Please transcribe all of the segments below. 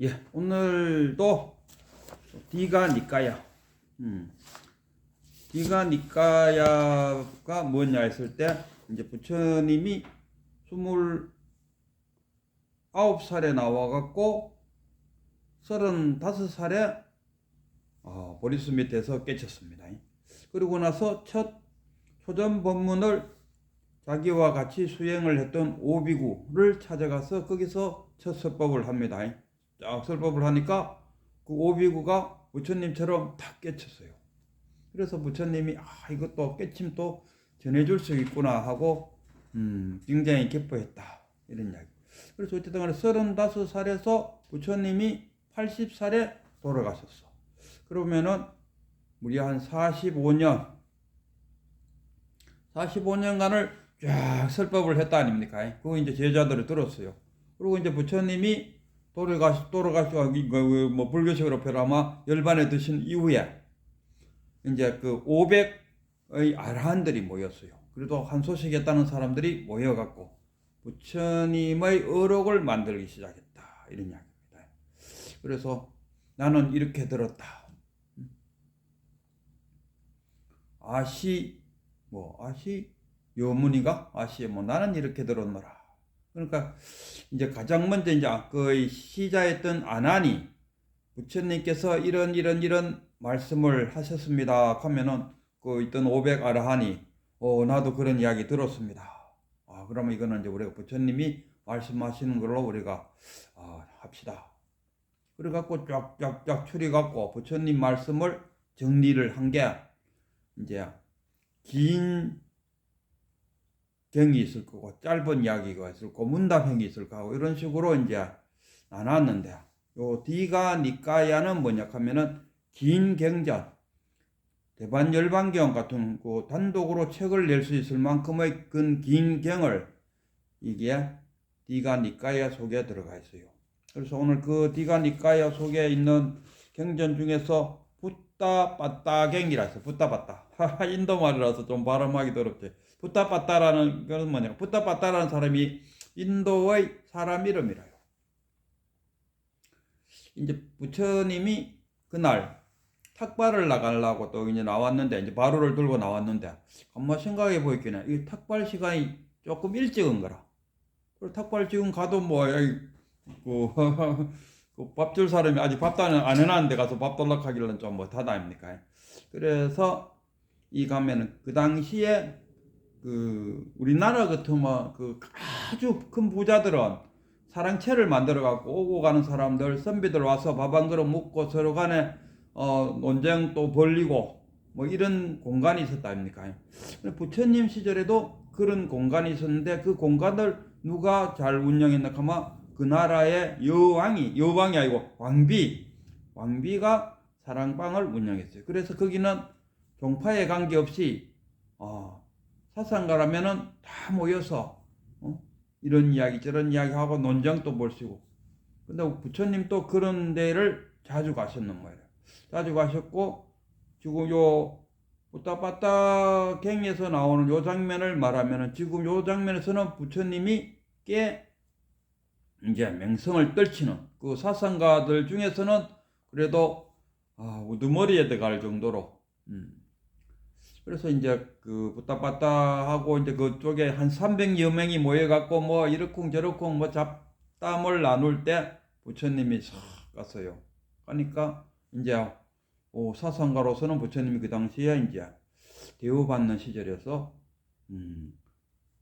예, 오늘도 디가 니까야. 디가 니까야가 뭐냐 했을 때, 이제 부처님이 29살에 나와갖고 35살에 보리수 밑에서 깨쳤습니다. 그리고 나서 첫 초전 법문을 자기와 같이 수행을 했던 오비구를 찾아가서 거기서 첫 설법을 합니다. 쫙 설법을 하니까 그 오비구가 부처님처럼 탁 깨쳤어요. 그래서 부처님이 이것도 깨침도 전해줄 수 있구나 하고 굉장히 기뻐했다, 이런 이야기. 그래서 어쨌든 간에 35살에서 부처님이 80살에 돌아가셨어. 그러면은 무려 한 45년간을 쫙 설법을 했다 아닙니까? 그거 이제 제자들이 들었어요. 그리고 이제 부처님이 돌아가시고 뭐 불교식으로 표현하면 열반에 드신 이후에 이제 그 500의 아라한들이 모였어요. 그래도 한 소식했다는 사람들이 모여갖고 부처님의 어록을 만들기 시작했다, 이런 이야기입니다. 그래서 나는 이렇게 들었다. 아시 요문이가 나는 이렇게 들었노라. 그러니까 이제 가장 먼저 이제 그 시자였던 아난이 부처님께서 이런 말씀을 하셨습니다 하면은 그 있던 500 아라한이 나도 그런 이야기 들었습니다. 그러면 이거는 이제 우리가 부처님이 말씀하시는 걸로 우리가 합시다. 그래 갖고 쫙쫙쫙 추려 갖고 부처님 말씀을 정리를 한 게 이제 긴 경이 있을 거고 짧은 이야기가 있을 거고 문답행이 있을 거고 이런 식으로 이제 나눴는데, 요 디가 니까야는 뭐냐 하면은 긴 경전, 대반열반경 같은 그 단독으로 책을 낼 수 있을 만큼의 긴 경을 이게 디가 니까야 속에 들어가 있어요. 그래서 오늘 그 디가 니까야 속에 있는 경전 중에서 붓다빠따경이라 해서 붓다빠따 인도 말이라서 좀 발음하기 어렵지. 붓다빠따라는 것은 뭐냐, 붓다빠따라는 사람이 인도의 사람 이름이라요. 이제 부처님이 그날 탁발을 나가려고 또 이제 나왔는데, 이제 바로를 들고 나왔는데, 한번 생각해 보니까 이 탁발 시간이 조금 일찍인 거라. 그리고 탁발 지금 가도 그 밥 줄 사람이 아직 밥도 안 해놨는데 가서 밥 달라고 하기는 좀 못하다 아닙니까? 그래서 이 가면은 그 당시에 그 우리나라 같으면 그 아주 큰 부자들은 사랑채를 만들어 갖고 오고 가는 사람들 선비들 와서 밥 한 그릇 먹고 서로 간에 논쟁 또 벌리고 뭐 이런 공간이 있었다 아닙니까? 부처님 시절에도 그런 공간이 있었는데, 그 공간을 누가 잘 운영했나 하면 그 나라의 여왕이 아니고 왕비가 사랑방을 운영했어요. 그래서 거기는 종파에 관계없이 사상가라면은 다 모여서 이런 이야기 저런 이야기 하고 논쟁도 볼 수 있고. 근데 부처님 또 그런 데를 자주 가셨는 거예요. 자주 가셨고, 지금 요 붓다빠따 경에서 나오는 요 장면을 말하면은, 지금 요 장면에서는 부처님이 꽤 이제 명성을 떨치는 그 사상가들 중에서는 그래도 우두머리에 들어갈 정도로 그래서 이제 그 붓다빠따하고 이제 그쪽에 한 300여 명이 모여갖고 뭐 이러쿵저러쿵 뭐 잡담을 나눌 때 부처님이 싹 갔어요. 그러니까 이제 사상가로서는 부처님이 그 당시에 이제 대우받는 시절이어서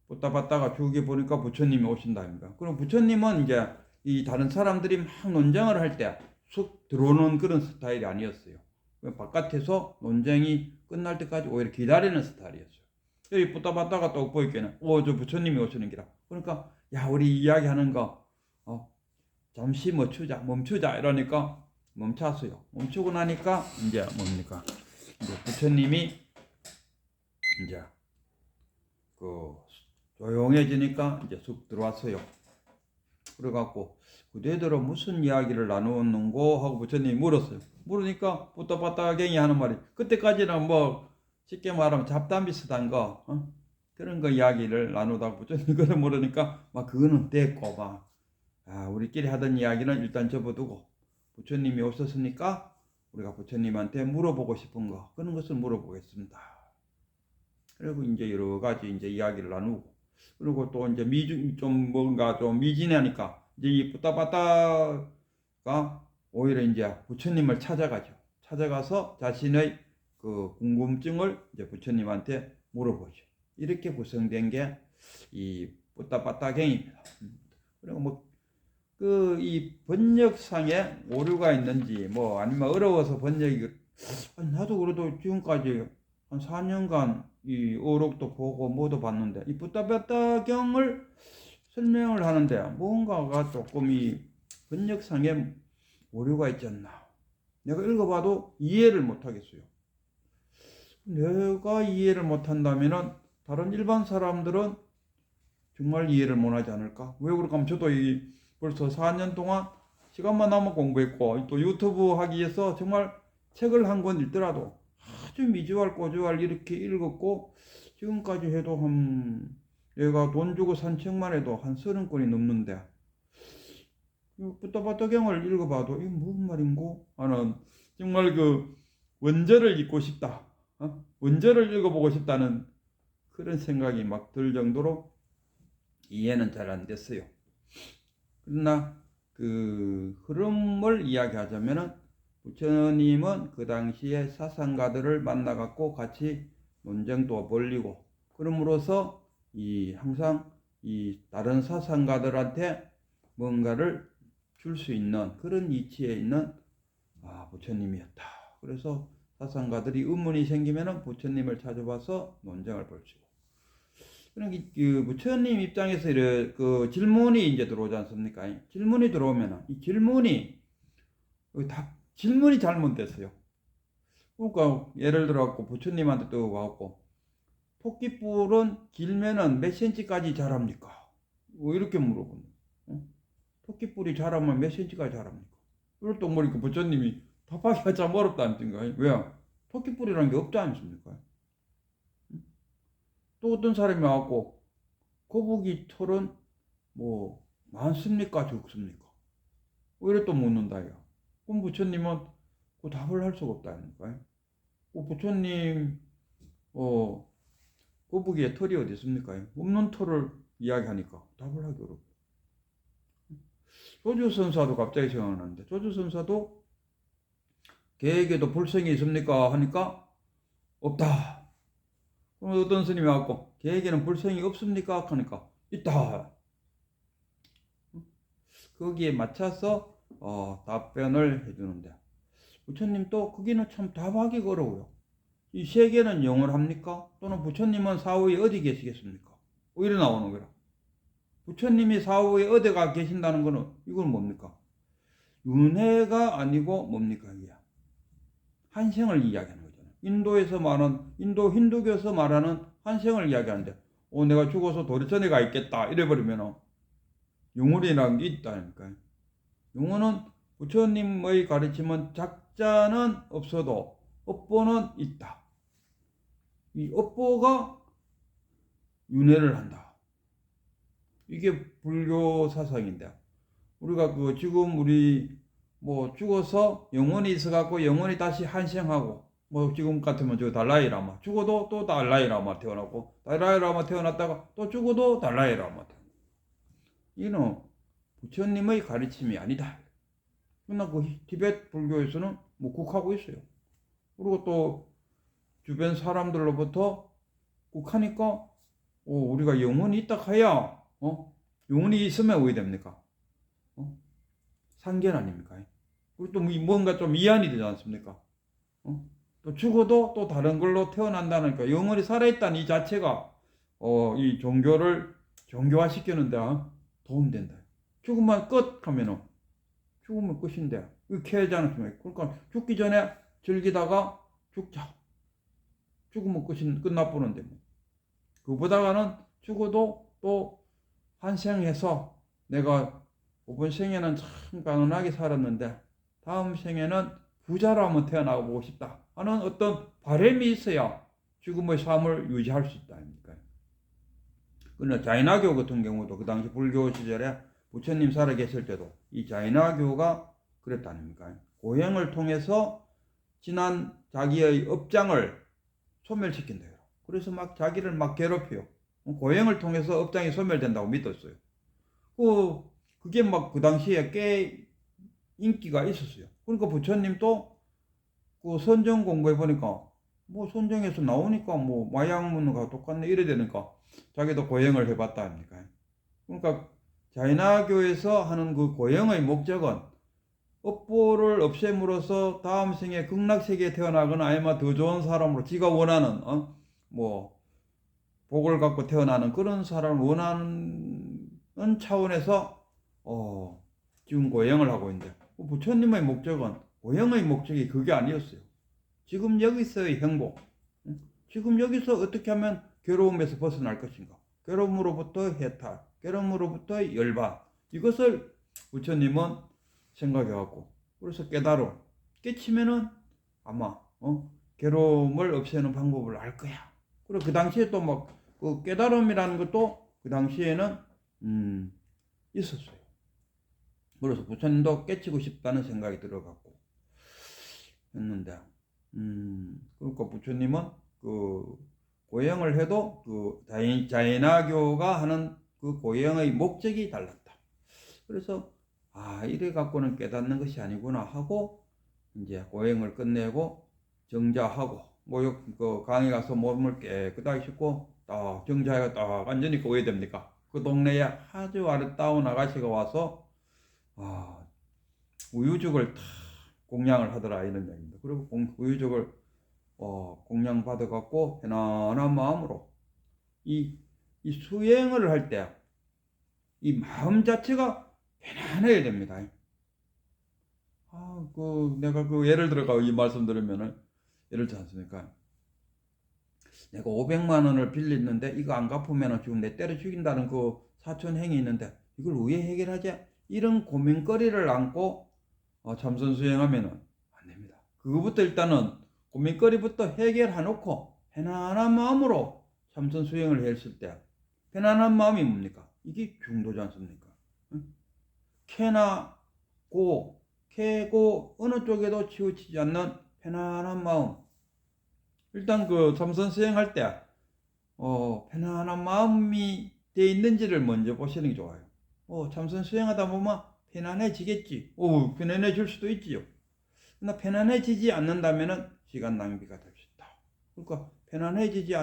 붓다빠따가 죽이 보니까 부처님이 오신다입니다. 그럼 부처님은 이제 이 다른 사람들이 막 논쟁을 할 때 쑥 들어오는 그런 스타일이 아니었어요. 바깥에서 논쟁이 끝날 때까지 오히려 기다리는 스타일이었어요. 여기 붓다빠따가 또 보이기에는 저 부처님이 오시는 기라. 그러니까 우리 이야기하는 거 잠시 멈추자 이러니까 멈췄어요. 멈추고 나니까 이제 뭡니까? 이제 부처님이 이제 그 조용해지니까 이제 쑥 들어왔어요. 그래갖고 그대들은 무슨 이야기를 나누었는고 하고 부처님이 물었어요. 물으니까 붓다빠따경이 하는 말이, 그때까지는 뭐 쉽게 말하면 잡담 비슷한 거 그런 거 이야기를 나누다가 부처님이 그걸 물으니까 그거는 됐고 우리끼리 하던 이야기는 일단 접어두고 부처님이 없었으니까 우리가 부처님한테 물어보고 싶은 거, 그런 것을 물어보겠습니다. 그리고 이제 여러 가지 이제 이야기를 나누고, 그리고 또 이제 좀 뭔가 좀 미진하니까 이제 이 뿌따빠따가 오히려 이제 부처님을 찾아가죠. 찾아가서 자신의 그 궁금증을 이제 부처님한테 물어보죠. 이렇게 구성된 게 이 뿌따빠따경입니다. 그리고 뭐 이 번역상에 오류가 있는지 뭐 아니면 어려워서 번역이 나도 그래도 지금까지 한 4년간 이 어록도 보고 뭐도 봤는데 이 뿌따빠따경을 설명을 하는데 뭔가가 조금 이 번역상에 오류가 있지 않나. 내가 읽어봐도 이해를 못하겠어요. 내가 이해를 못한다면은 다른 일반 사람들은 정말 이해를 못하지 않을까? 왜 그럴까 하면 저도 벌써 4년 동안 시간만 나면 공부했고 또 유튜브 하기 위해서 정말 책을 한 권 읽더라도 아주 미주알 꼬주알 이렇게 읽었고 지금까지 해도 내가 돈 주고 산 책만 해도 한 30권이 넘는데 뿌따빠따경을 읽어봐도 이게 무슨 말인고 하는 정말 그 원절을 읽고 싶다. 원절을 읽어보고 싶다는 그런 생각이 막 들 정도로 이해는 잘 안 됐어요. 그러나 그 흐름을 이야기하자면은 부처님은 그 당시에 사상가들을 만나갖고 같이 논쟁도 벌리고 그럼으로써 항상 다른 사상가들한테 뭔가를 줄 수 있는 그런 위치에 있는 부처님이었다. 그래서 사상가들이 의문이 생기면은 부처님을 찾아와서 논쟁을 벌이고. 그러니까 그 부처님 입장에서 그 질문이 이제 들어오지 않습니까? 질문이 들어오면은 이 질문이 잘못됐어요. 그러니까 예를 들어 갖고 부처님한테 또 와갖고 토끼뿔은 길면은 몇 cm까지 자랍니까? 뭐 이렇게 물어보는. 토끼뿔이 자라면 몇 cm까지 자랍니까? 그걸 또 모르니까 부처님이 답하기가 참 어렵다는 거예요. 왜요? 토끼뿔이라는 게 없지 않습니까? 또 어떤 사람이 와갖고 거북이 털은 뭐 많습니까? 적습니까? 왜 이래 또 묻는다 이거. 그럼 부처님은 그 답을 할 수가 없다니까요. 부처님 거북이의 털이 어디 있습니까? 없는 털을 이야기하니까 답을 하기 어렵고. 조주선사도 갑자기 생각나는데 조주선사도 개에게도 불성이 있습니까? 하니까 없다. 그럼 어떤 스님이 와갖고 개에게는 불성이 없습니까? 하니까 있다. 거기에 맞춰서 답변을 해주는데 부처님 또 거기는 참 답하기 어려워요. 이 세계는 영원합니까? 또는 부처님은 사후에 어디 계시겠습니까? 이래 나오는 거라. 부처님이 사후에 어디가 계신다는 거는 이건 뭡니까? 윤회가 아니고 뭡니까? 이게 한생을 이야기하는 거잖아요. 인도에서 말하는 인도 힌두교에서 말하는 한생을 이야기하는데 내가 죽어서 도리천에 가 있겠다 이래버리면 영혼이라는 게 있다니까요. 영혼은 부처님의 가르침은 작자는 없어도 업보는 있다. 이 업보가 윤회를 한다. 이게 불교 사상인데 우리가 지금 우리 뭐 죽어서 영혼이 있어갖고 영혼이 다시 한생하고 뭐 지금 같으면 달라이라마 죽어도 또 달라이라마 태어나고 달라이라마 태어났다가 또 죽어도 달라이라마 태어나고 이는 부처님의 가르침이 아니다. 그러나 티베트 불교에서는 묵국하고 있어요. 그리고 또 주변 사람들로부터 묵하니까 우리가 영혼이 있다 해야 영혼이 있으면 왜 됩니까? 상견 아닙니까? 그리고 또 뭔가 좀 이안이 되지 않습니까? 또 죽어도 또 다른 걸로 태어난다니까 영혼이 살아있다는 이 자체가 이 종교를 종교화시키는데 도움된다. 죽으면 끝 하면은 죽으면 끝인데 이렇게 하지 않습니까? 그러니까 죽기 전에 즐기다가 죽자. 죽으면 끝나버는데 뭐. 그보다가는 죽어도 또 한생해서 내가 이번 생에는 참 가난하게 살았는데 다음 생에는 부자로 한번 태어나보고 싶다 하는 어떤 바람이 있어야 지금의 삶을 유지할 수 있다 아닙니까? 그러나 자이나교 같은 경우도 그 당시 불교 시절에 부처님 살아 계실 때도 이 자인화교가 그랬다 아닙니까? 고행을 통해서 지난 자기의 업장을 소멸시킨대요. 그래서 막 자기를 막 괴롭혀요. 고행을 통해서 업장이 소멸된다고 믿었어요. 그게 막 그 당시에 꽤 인기가 있었어요. 그러니까 부처님도 그 선정 공부해 보니까 뭐 선정에서 나오니까 뭐 마양문과 똑같네 이래 되니까 자기도 고행을 해봤다 아닙니까? 그러니까 자인화교에서 하는 그 고행의 목적은 업보를 없앰으로써 다음 생에 극락세계에 태어나거나 아니면 더 좋은 사람으로 지가 원하는 뭐 복을 갖고 태어나는 그런 사람을 원하는 차원에서 지금 고행을 하고 있는데 부처님의 목적은 고행의 목적이 그게 아니었어요. 지금 여기서의 행복, 지금 여기서 어떻게 하면 괴로움에서 벗어날 것인가, 괴로움으로부터 해탈, 괴로움으로부터 열반, 이것을 부처님은 생각해갖고 그래서 깨달음 깨치면은 아마 괴로움을 없애는 방법을 알 거야. 그리고 그 당시에 또 막 그 깨달음이라는 것도 그 당시에는 있었어요. 그래서 부처님도 깨치고 싶다는 생각이 들어갖고 했는데 그러니까 부처님은 그 고행을 해도 그 자인화교가 하는 그 고행의 목적이 달랐다. 그래서 이래 갖고는 깨닫는 것이 아니구나 하고 이제 고행을 끝내고 정자하고 그 강에 가서 몸을 깨끗하게 씻고 딱 정자에 딱 앉으니까 왜 됩니까? 그 동네에 아주 아름다운 아가씨가 와서 우유죽을 탁 공양을 하더라 이런 얘기입니다. 그리고 우유죽을 공양 받아 갖고 편안한 마음으로 이 수행을 할 때 이 마음 자체가 편안해야 됩니다. 내가 예를 들어가 이 말씀 들으면은 예를 들지 않습니까? 내가 500만 원을 빌렸는데 이거 안 갚으면 지금 내 때려 죽인다는 그 사촌행이 있는데 이걸 왜 해결하지? 이런 고민거리를 안고 참선 수행하면은 안 됩니다. 그거부터 일단은 고민거리부터 해결해놓고 편안한 마음으로 참선 수행을 했을 때 편안한 마음이 뭡니까? 이게 중도지 않습니까? 캐고 어느 쪽에도 치우치지 않는 편안한 마음. 일단 그 참선 수행할 때 편안한 마음이 돼 있는지를 먼저 보시는 게 좋아요. 참선 수행하다 보면 편안해지겠지. 편안해질 수도 있지요. 그러나 편안해지지 않는다면은 시간 낭비가 될 수 있다. 그러니까 편안해지기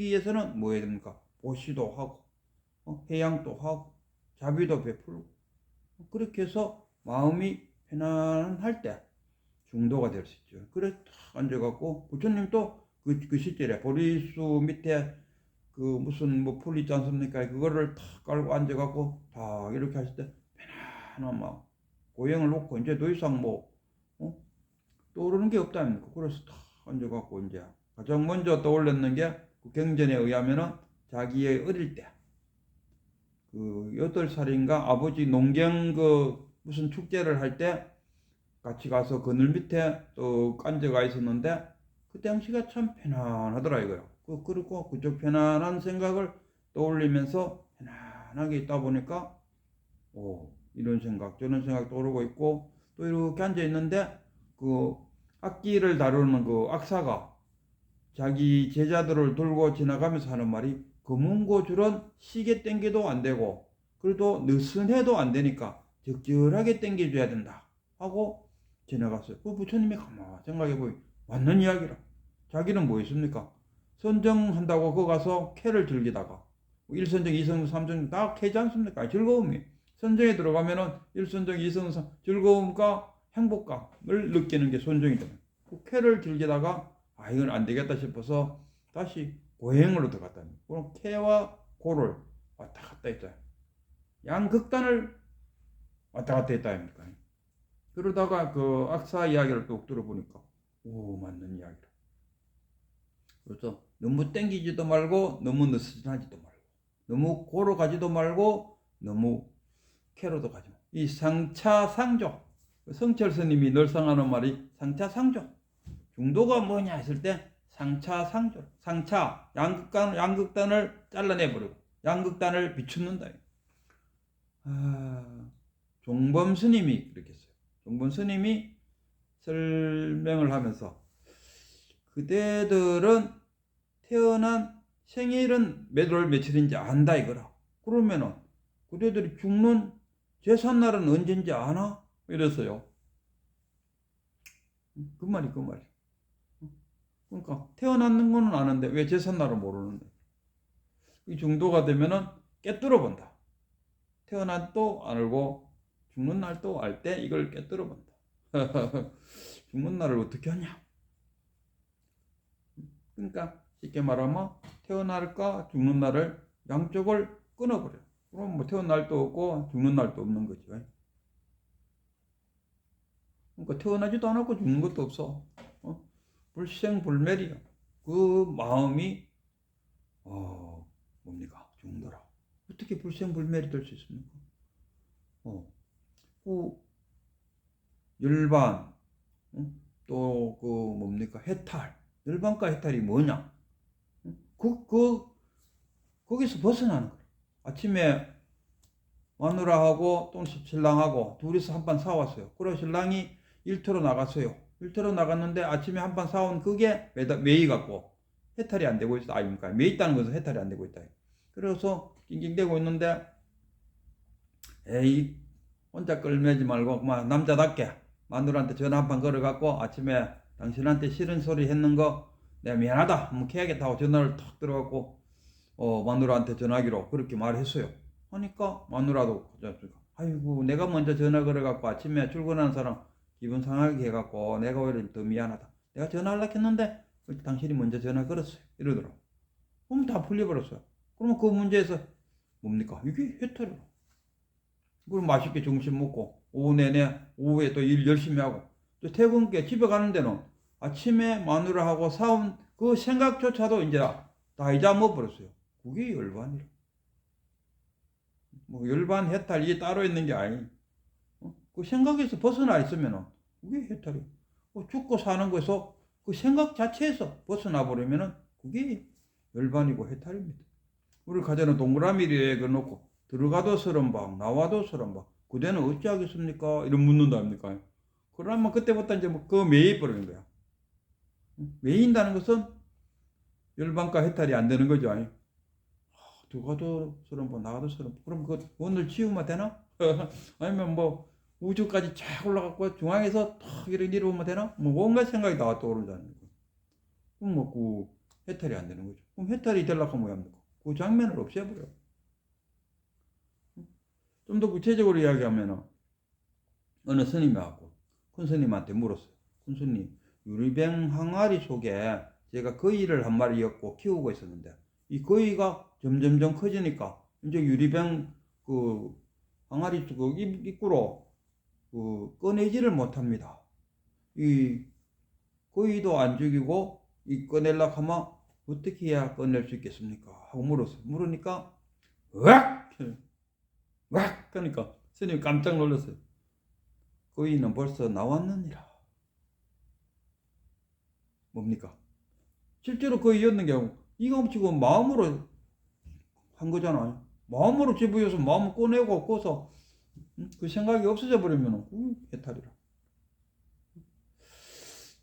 위해서는 뭐 해야 됩니까? 보시도 하고, 해양도 하고, 자비도 베풀고, 그렇게 해서 마음이 편안할 때 중도가 될 수 있죠. 그래 탁 앉아갖고 부처님도 그 시절에 보리수 밑에 그 무슨 뭐 풀 있지 않습니까? 그거를 탁 깔고 앉아갖고 딱 이렇게 하실 때 편안한 마음 고행을 놓고 이제 더 이상 뭐 떠오르는 게 없다 아닙니까? 그래서 탁 앉아갖고 이제 가장 먼저 떠올렸는 게 그 경전에 의하면은 자기의 어릴 때 그 8살인가 아버지 농경 그 무슨 축제를 할 때 같이 가서 그늘 밑에 또 앉아가 있었는데 그 당시가 참 편안하더라 이거요. 그리고 그쪽 편안한 생각을 떠올리면서 편안하게 있다 보니까 이런 생각 저런 생각 떠오르고 있고 또 이렇게 앉아 있는데 그 악기를 다루는 그 악사가 자기 제자들을 들고 지나가면서 하는 말이 거문고줄은 시계 땡겨도 안 되고 그래도 느슨해도 안 되니까 적절하게 땡겨줘야 된다 하고 지나갔어요. 그 부처님이 가만 생각해보니 맞는 이야기라. 자기는 뭐 있습니까? 선정한다고 거 가서 캐를 즐기다가 1선정, 2선정, 3선정 다 캐지 않습니까? 즐거움이. 선정에 들어가면은 1선정, 2선정 즐거움과 행복감을 느끼는 게 선정이다. 그 캐를 즐기다가 이건 안 되겠다 싶어서 다시 고행으로 들어갔다. 그럼 캐와 고를 왔다 갔다 했다. 양극단을 왔다 갔다 했다 아닙니까? 그러다가 그 악사 이야기를 또 들어보니까 맞는 이야기라. 그래서 너무 땡기지도 말고 너무 느슨하지도 말고 너무 고로 가지도 말고 너무 캐로도 가지 말고 이 상차상조 성철 스님이 늘상 하는 말이 상차상조 중도가 뭐냐 했을 때 상차상조 상차 양극단을 잘라내버리고 양극단을 비추는다. 종범 스님이 그렇게 했어요. 종범 스님이 설명을 하면서 그대들은 태어난 생일은 몇 월 며칠인지 안다 이거라. 그러면은 그대들이 죽는 제삿날은 언제인지 아나? 이랬어요. 그 말이. 그러니까 태어났는 거는 아는데 왜 제삿날은 모르는데. 이 정도가 되면은 깨뚫어 본다. 태어난 또 안 알고 죽는 날도 알 때 이걸 깨뚫어 본다. 죽는 날을 어떻게 하냐? 그러니까 쉽게 말하면 태어날까 죽는 날을 양쪽을 끊어버려. 그럼 뭐 태어날 날도 없고 죽는 날도 없는 거죠. 그러니까 태어나지도 않았고 죽는 것도 없어. 불생불멸이야. 그 마음이 뭡니까? 죽는다라. 어떻게 불생불멸이 될 수 있습니까? 그 열반, 또 그 뭡니까? 해탈. 열반과 해탈이 뭐냐? 거기서 벗어나는 거야. 아침에 마누라하고 또 신랑하고 둘이서 한판 사왔어요. 그리고 신랑이 일터로 나갔어요. 일터로 나갔는데 아침에 한판 사온 그게 매이 갖고 해탈이 안 되고 있다 아닙니까? 매이 있다는 것은 해탈이 안 되고 있다. 그래서 낑낑대고 있는데 에이 혼자 끌매지 말고 그만 남자답게 마누라한테 전화 한판 걸어갖고 아침에 당신한테 싫은 소리 했는 거 내가 미안하다 한번 해야겠다고 전화를 탁 들어갖고 마누라한테 전화기로 그렇게 말했어요. 하니까 마누라도 아이고 내가 먼저 전화 걸어갖고 아침에 출근하는 사람 기분 상하게 해갖고 내가 오히려 더 미안하다. 내가 전화하려고 했는데 당신이 먼저 전화 걸었어요. 이러더라고. 그럼 다 풀려버렸어요. 그러면 그 문제에서 뭡니까? 이게 해탈이야. 그럼 맛있게 점심 먹고 오후 내내 오후에 또 일 열심히 하고 또 퇴근께 집에 가는 데는 아침에 마누라하고 사온 그 생각조차도 이제 다 잊어먹어버렸어요. 그게 열반이라. 뭐 열반 해탈 이게 따로 있는 게 아니. 그 생각에서 벗어나 있으면은 그게 해탈이야. 죽고 사는 것에서 그 생각 자체에서 벗어나 버리면은 그게 열반이고 해탈입니다. 우리 가정은 동그라미를 그려놓고 들어가도 서른방 나와도 서른방 그대는 어찌하겠습니까? 이런 묻는다 합니까? 그러면 그때부터 이제 뭐 그 매이 버리는 거야. 매인다는 것은 열반과 해탈이 안 되는 거죠. 아니? 들어가도 서른방 나와도 서른방 그럼 그 오늘 치우면 되나? 아니면 뭐 우주까지 쫙 올라갔고 중앙에서 탁 이렇게 내려오면 되나? 뭐 온갖 생각이 다 떠오른다는 거죠. 그럼 뭐 그 해탈이 안 되는 거죠. 그럼 해탈이 되려고 하면 뭐야 합니까? 그 장면을 없애버려. 좀 더 구체적으로 이야기하면 어느 스님이 왔고 큰 스님한테 물었어요. 큰 스님, 유리병 항아리 속에 제가 거위를 한 마리 엮고 키우고 있었는데 이 거위가 점점점 커지니까 이제 유리병 그 항아리 그 입구로 그 꺼내지를 못합니다. 이 거위도 안 죽이고 이 꺼내려고 하면 어떻게 해야 꺼낼 수 있겠습니까? 하고 물었어요. 물으니까 으악! 그러니까 스님이 깜짝 놀랐어요. 거위는 벌써 나왔느니라. 뭡니까? 실제로 거위였는 게 아니고 이거 지금 마음으로 한 거잖아요. 마음으로 집어여서 마음을 꺼내고 꺼서 그 생각이 없어져 버리면 해탈이라.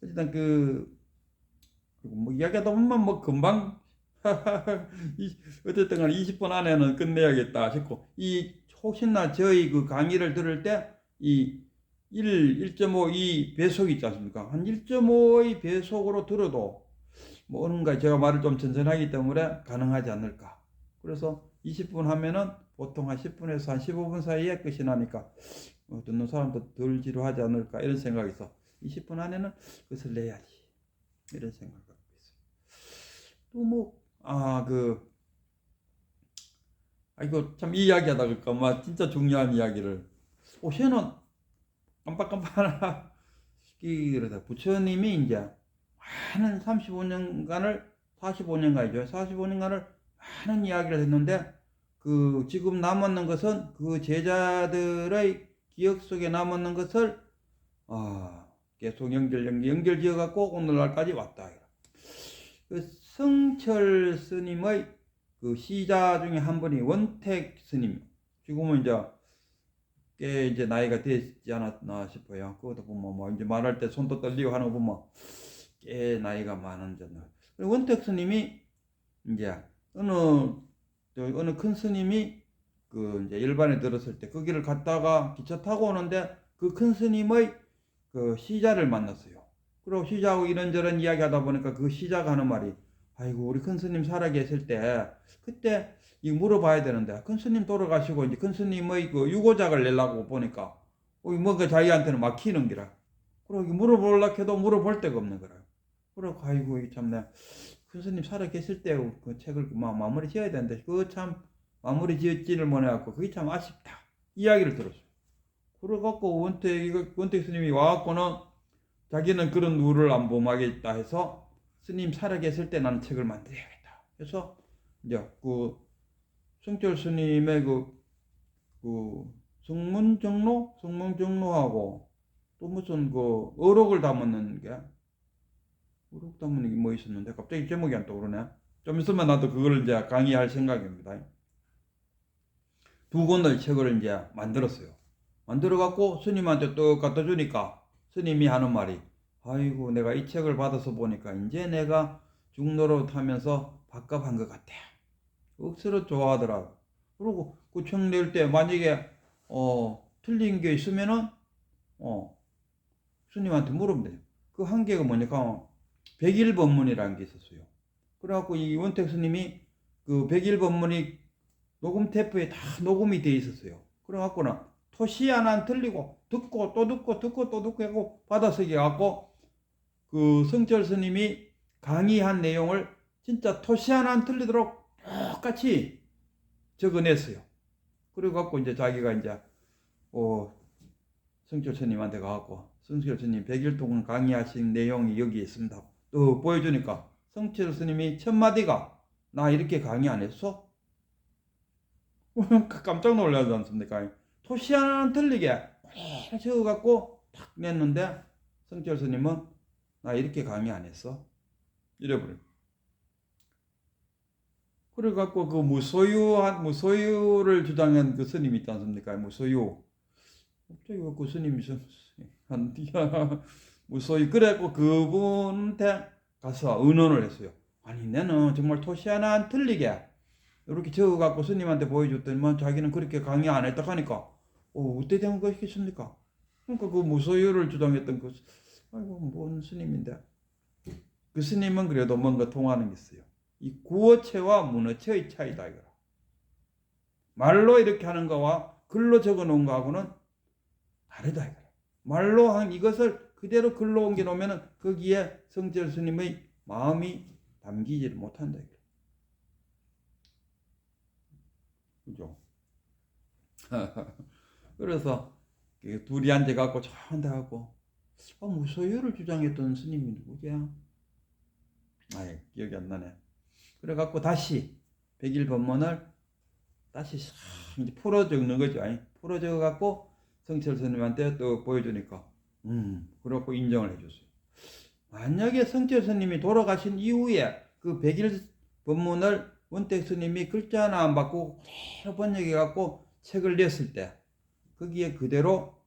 일단 뭐 이야기하다 보면 뭐 금방 어쨌든 간에 20분 안에는 끝내야겠다 싶고 혹시나 저희 그 강의를 들을 때 이 1.5, 2 배속 있지 않습니까? 한 1.5의 배속으로 들어도 뭐 어딘가 제가 말을 좀 천천하기 때문에 가능하지 않을까. 그래서 20분 하면은 보통 한 10분에서 한 15분 사이에 끝이 나니까 듣는 사람도 덜 지루하지 않을까 이런 생각이 있어. 20분 안에는 끝을 내야지. 이런 생각을 갖고 있어요. 또 뭐, 이거 참 이야기하다 그럴까, 진짜 중요한 이야기를. 새는 깜빡깜빡 하나, 그러다 부처님이 이제 많은 45년간이죠. 45년간을 많은 이야기를 했는데, 지금 남았는 것은 그 제자들의 기억 속에 남았는 것을, 계속 연결 지어갖고 오늘날까지 왔다. 성철 스님의 그 시자 중에 한 분이 원택 스님. 지금은 이제 꽤 이제 나이가 되지 않았나 싶어요. 그것도 보면 뭐 이제 말할 때 손도 떨리고 하는 거 보면 꽤 나이가 많은 전. 원택 스님이 이제 어느 큰 스님이 그 이제 일반에 들었을 때 거기를 갔다가 기차 타고 오는데 그 큰 스님의 그 시자를 만났어요. 그리고 시자하고 이런저런 이야기하다 보니까 그 시자가 하는 말이, 아이고 우리 큰 스님 살아 계실 때 그때 이 물어봐야 되는데 큰 스님 돌아가시고 이제 큰 스님의 그 유고작을 내려고 보니까 뭔가 자기한테는 막히는 기라. 그리고 물어보려고 해도 물어볼 데가 없는 거라. 그리고 아이고 참내 큰 스님 살아 계실 때 그 책을 마무리 지어야 되는데 그거 참 마무리 지었지를 못해갖고 그게 참 아쉽다 이야기를 들었어요. 그래갖고 원택 스님이 와갖고는 자기는 그런 누를 안 범하겠다 해서 스님 살아계실 때 나는 책을 만들어야겠다 해서 이제 그 성철 스님의 그 성문정로하고 또 무슨 그 어록을 담는 게 어록 담는 게 뭐 있었는데 갑자기 제목이 안 떠오르네. 좀 있으면 나도 그걸 이제 강의할 생각입니다. 두 권의 책을 이제 만들었어요. 만들어 갖고 스님한테 또 갖다 주니까 스님이 하는 말이, 아이고 내가 이 책을 받아서 보니까 이제 내가 중노릇 하면서 밥값한 것 같아. 억수로 좋아하더라고. 그리고 그 책 낼 때 만약에 틀린 게 있으면은 스님한테 물으면 돼요. 그 한 개가 뭐냐까 백일법문이라는 게 있었어요. 그래갖고 이 원택 스님이 그 백일법문이 녹음 테이프에 다 녹음이 돼 있었어요. 그래갖고는 토시 하나 안 틀리고 듣고 또 듣고 또 듣고 하고 받아쓰기 갖고 그 성철 스님이 강의한 내용을 진짜 토시 하나 안 틀리도록 똑같이 적어냈어요. 그래갖고 이제 자기가 이제 성철 스님한테 가갖고 성철 스님 100일 동안 강의하신 내용이 여기 있습니다. 또 보여주니까 성철 스님이 첫 마디가, 나 이렇게 강의 안 했어? 깜짝 놀라지 않습니까? 토시 하나 틀리게 적어갖고 탁 냈는데 성철 스님은 나 이렇게 강의 안 했어? 이래버려. 그래갖고 그 무소유를 주장한 그 스님이 있지 않습니까? 무소유. 갑자기 그 스님이 무소유. 그래갖고 그분한테 가서 의논을 했어요. 아니 내는 정말 토시 하나 안 틀리게 이렇게 적어갖고 스님한테 보여줬더니만 자기는 그렇게 강의 안 했다 하니까 어떻게 된 것이겠습니까? 그러니까 그 무소유를 주장했던 그 아이고 뭔 스님인데 그 스님은 그래도 뭔가 통하는 게 있어요. 이 구어체와 문어체의 차이다 이거라. 말로 이렇게 하는 거와 글로 적어 놓은 거하고는 다르다 이거라. 말로 한 이것을 그대로 글로 옮겨 놓으면은 거기에 성철 스님의 마음이 담기지를 못한다 이거라. 그죠? 그래서 둘이 앉아갖고 저한테 하고 무소유를 주장했던 스님이 누구야? 기억이 안 나네. 그래갖고 다시 백일법문을 다시 이제 풀어 적는 거죠. 풀어 적어갖고 성철 스님한테 또 보여주니까 그래갖고 인정을 해줬어요. 만약에 성철 스님이 돌아가신 이후에 그 백일법문을 원택 스님이 글자 하나 안 바꾸고 그대로 번역해갖고 책을 냈을 때 거기에 그대로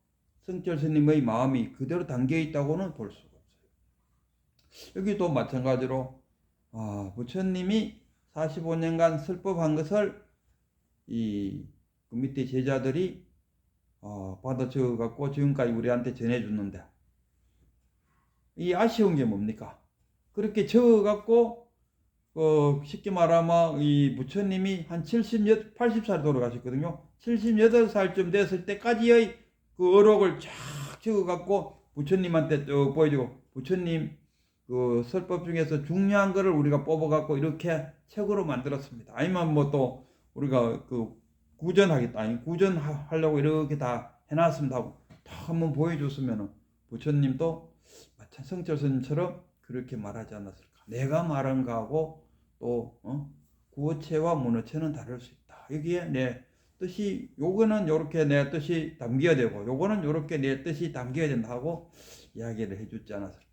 성철 스님의 마음이 그대로 담겨 있다고는 볼 수가 없어요. 여기도 마찬가지로 부처님이 45년간 설법한 것을 그 밑에 제자들이 받아 적어갖고 지금까지 우리한테 전해줬는데 이 아쉬운 게 뭡니까? 그렇게 적어갖고 쉽게 말하면 이 부처님이 한 80살 돌아가셨거든요. 78살쯤 됐을 때까지의 그 어록을 쫙 적어갖고 부처님한테 쭉 보여주고, 부처님 그 설법 중에서 중요한 거를 우리가 뽑아갖고 이렇게 책으로 만들었습니다. 아니면 뭐 또 우리가 그 구전하겠다, 구전하려고 이렇게 다 해놨습니다 하고 다 한번 보여줬으면 부처님도 마찬 성철 스님처럼 그렇게 말하지 않았을까. 내가 말한 거하고 또 구어체와 문어체는 다를 수 있다. 여기에 내 뜻이 요거는 요렇게 내 뜻이 담겨야 되고 요거는 요렇게 내 뜻이 담겨야 된다 하고 이야기를 해주지 않았을까.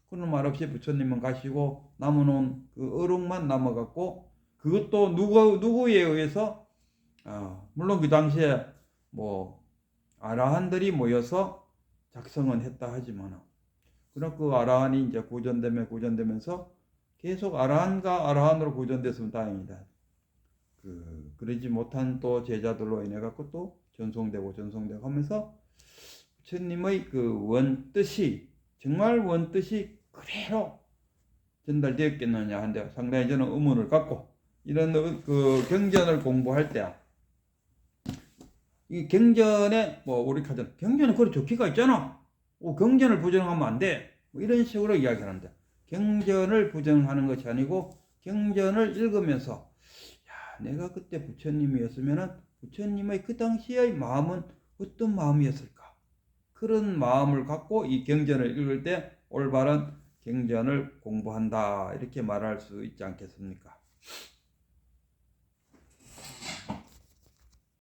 그런 말 없이 부처님은 가시고 남은 그 어록만 남아갖고 그것도 누구에 의해서 물론 그 당시에 뭐 아라한들이 모여서 작성은 했다 하지만, 그럼 그 아라한이 이제 구전되면서 계속 아라한과 아라한으로 구전됐으면 다행이다. 그러지 못한 또 제자들로 인해 갖고 또 전송되고 하면서 부처님의 그 원뜻이, 정말 원뜻이 그대로 전달되었겠느냐 한데 상당히 저는 의문을 갖고, 이런 그 경전을 공부할 때 이 경전에 우리 가정 경전에 그래 좋기가 있잖아. 경전을 부정하면 안 돼. 이런 식으로 이야기하는데, 경전을 부정하는 것이 아니고 경전을 읽으면서 내가 그때 부처님이었으면은 부처님의 그 당시의 마음은 어떤 마음이었을까? 그런 마음을 갖고 이 경전을 읽을 때 올바른 경전을 공부한다, 이렇게 말할 수 있지 않겠습니까?